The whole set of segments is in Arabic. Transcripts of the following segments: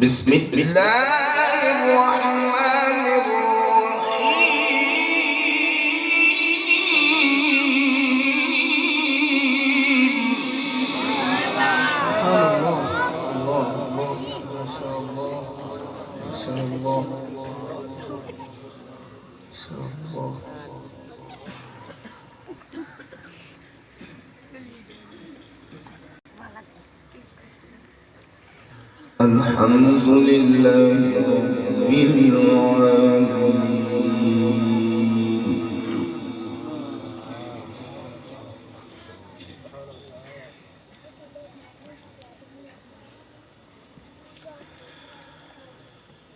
بسم الله الرحمن الرحيم. سبحان الله. الله ما شاء الله ما شاء الله ما شاء الله. الحمد لله رب العالمين.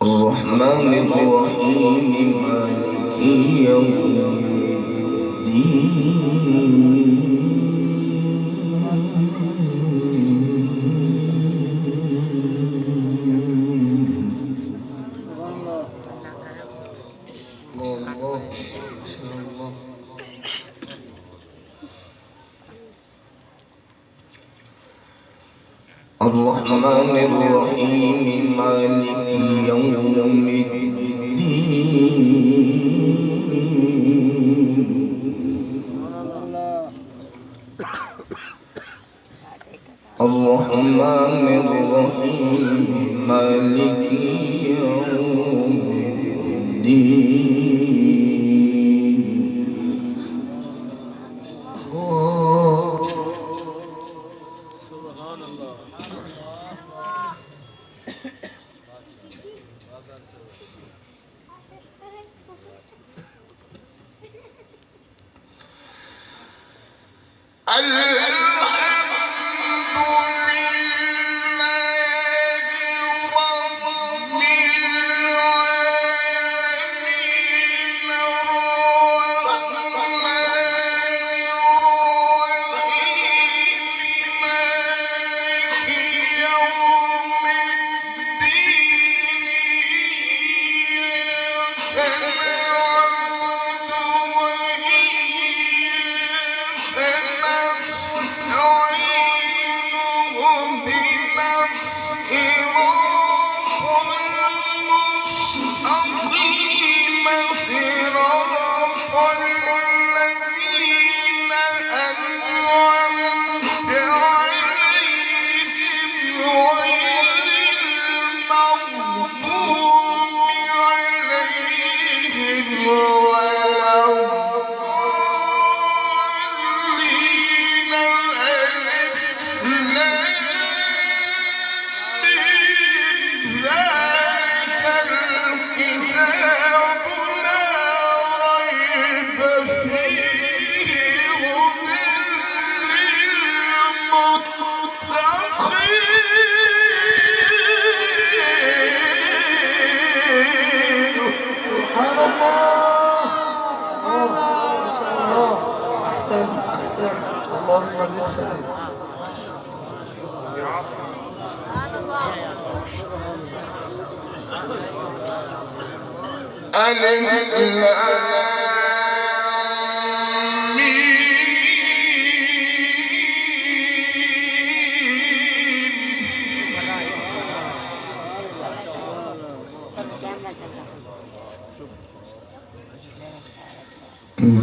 الرحمن الرحيم مالك يوم الدين. الرحمن الرحيم مالك يوم الدين. الرحمن الرحيم مالك يوم الدين.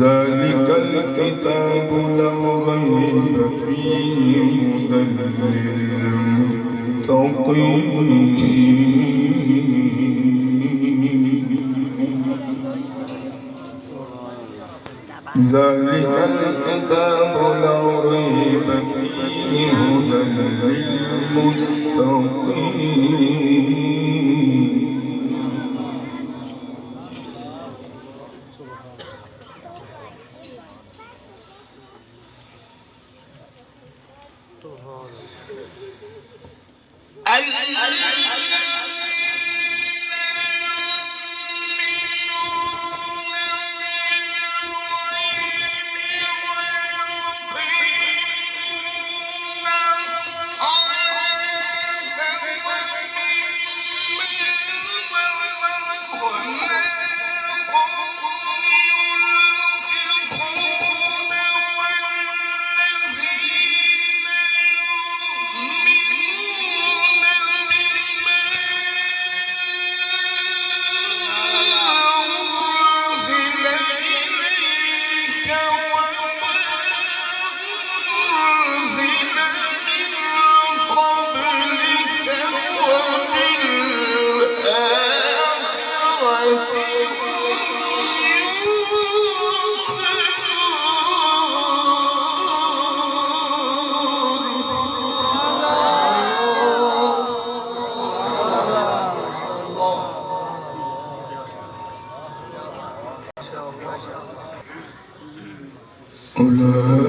ذلك الكتاب لا ريب فيه هدى للمتقين. ذلك الكتاب لا ريب فيه هدى للمتقين.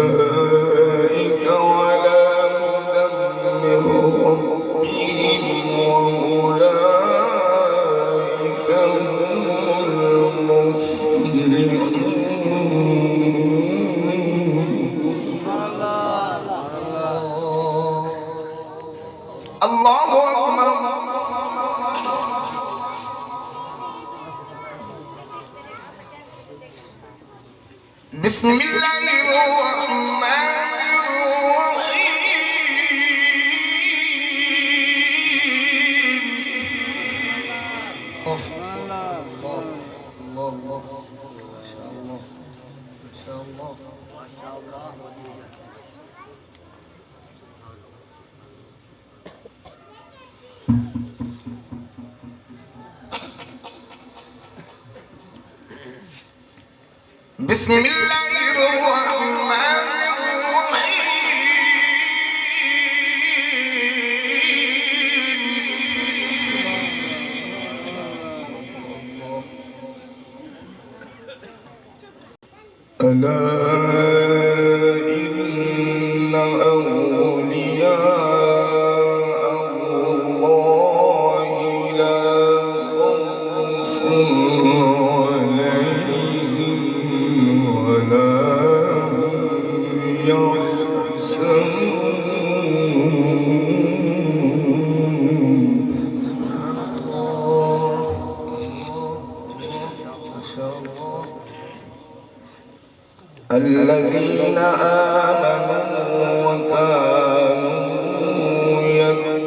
أولئك على هدى من ربهم وأولئك هم المفلحون. الله أكبر. بسم الله الرحمن الرحيم. الله ما شاء الله ما شاء الله. بسم الله الرحمن الرحيم. ألا إن أولياء الله لا خوف عليهم ولا هم يحزنون. ما شاء الله. الذين آمنوا وكانوا يتقون.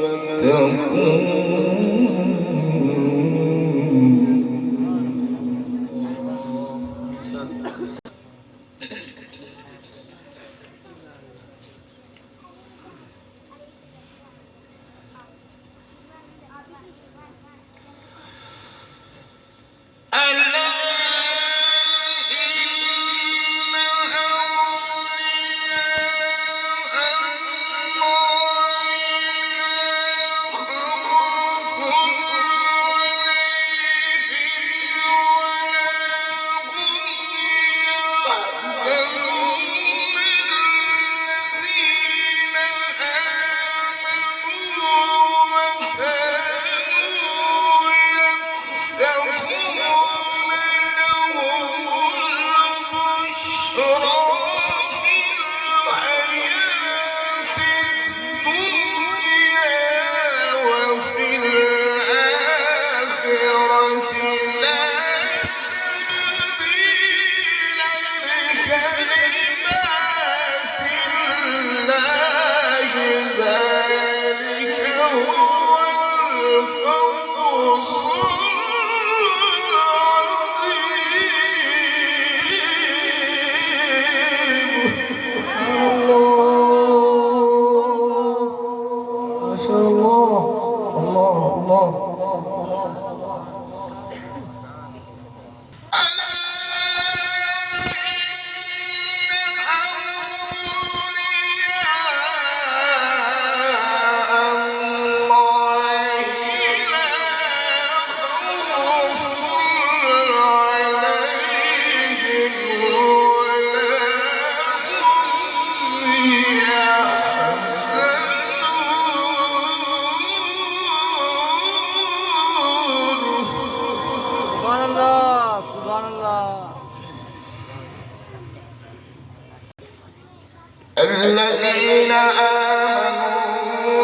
الذين آمنوا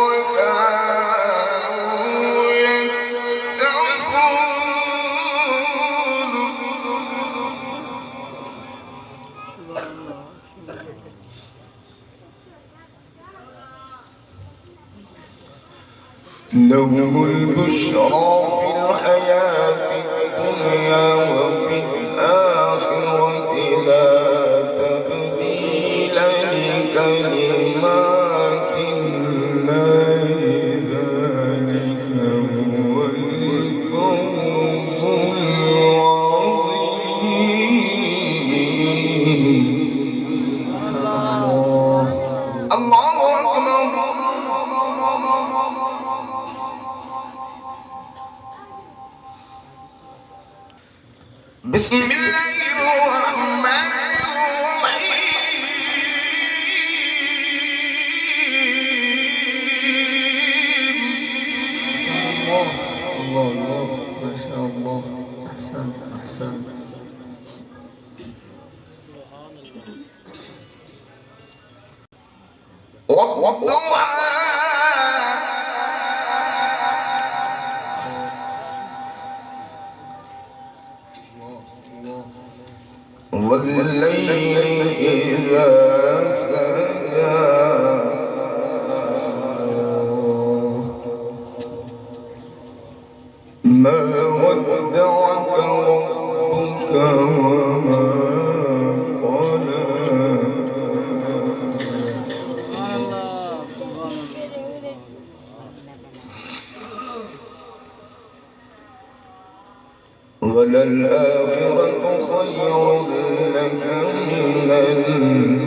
وكانوا يتقون. لهم البشرى في الحياة الدنيا وفي الآخرة لا تبديل لكلمات الله ذلك هو الفوز العظيم. بسم الله الرحمن الرحيم الله الله الله ما شاء الله أحسن أحسن والضحى والليل إذا سجى ما ودعك ربك وما قلى وللآخرة خير لك من الأولى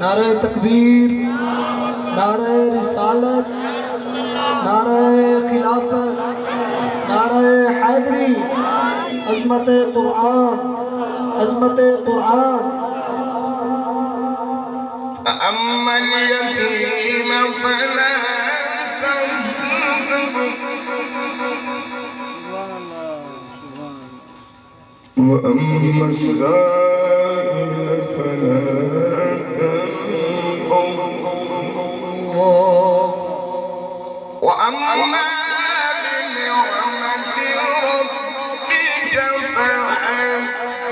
नारे तकबीर, नारे रिसालत, नारे खिलाफत, नारे हैदरी, अज़मत कुरान, अज़मत कुरान। أما اليتيم فلا تقهر وأما السائل فلا تنهر وأما بنعمة ربك فحدث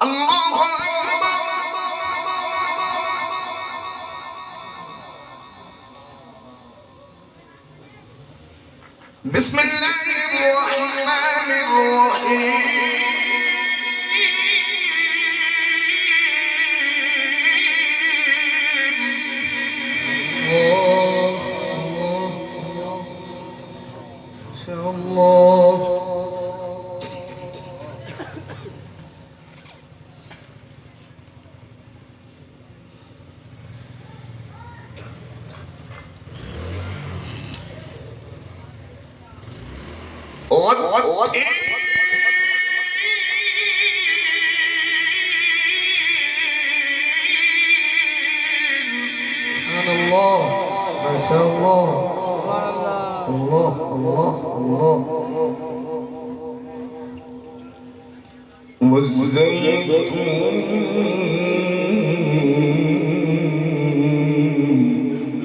الله أكبر بسم الله الرحمن الرحيم ما شاء الله سبحان الله ما شاء الله الله الله الله والزيتون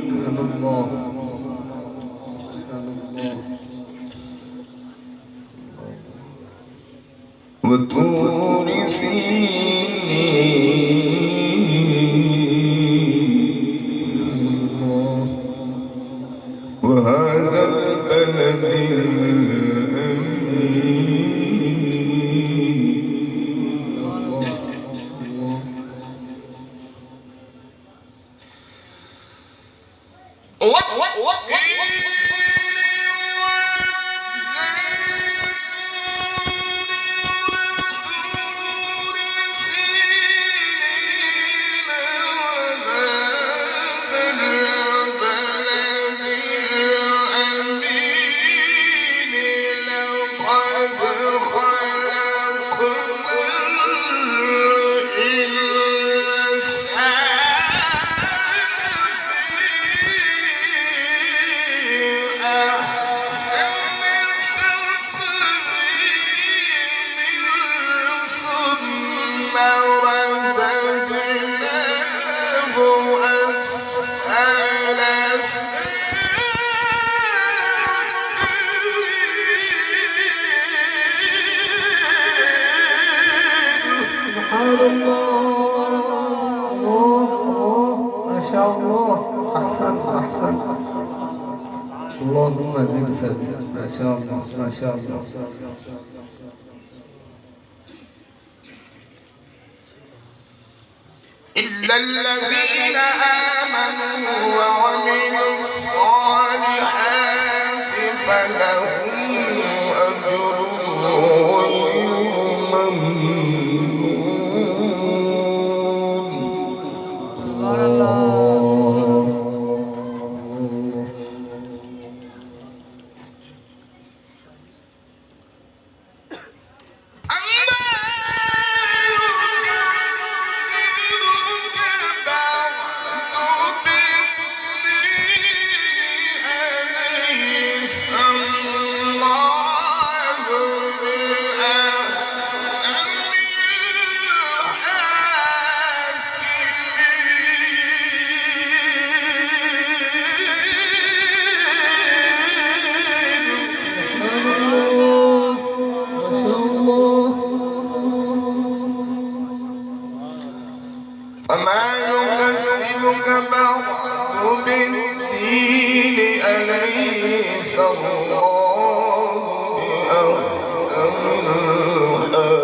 سبحان الله سبحان الله وطور سينين وهذا البلد الأمين سبحان الله. الله ما شاء الله. أحسنت أحسنت. اللهم زد فزد. ما شاء الله ما شاء الله. إلا الذين آمنوا وعملوا الصالحات فلهم أجر غير ممنون. وما يكذبك بعد بالدين أليس الله بأحكم الحاكمين.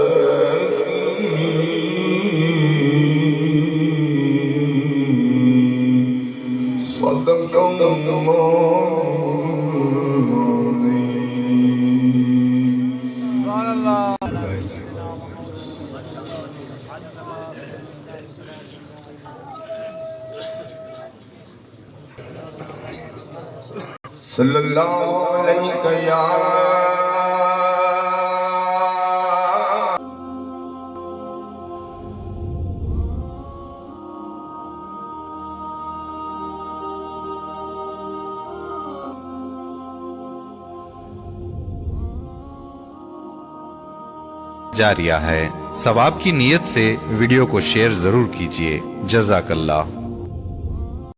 صدق الله صلى الله عليك يا जारिया है। सवाब की नीयत से वीडियो को शेयर जरूर कीजिए। जज़ाकल्लाह।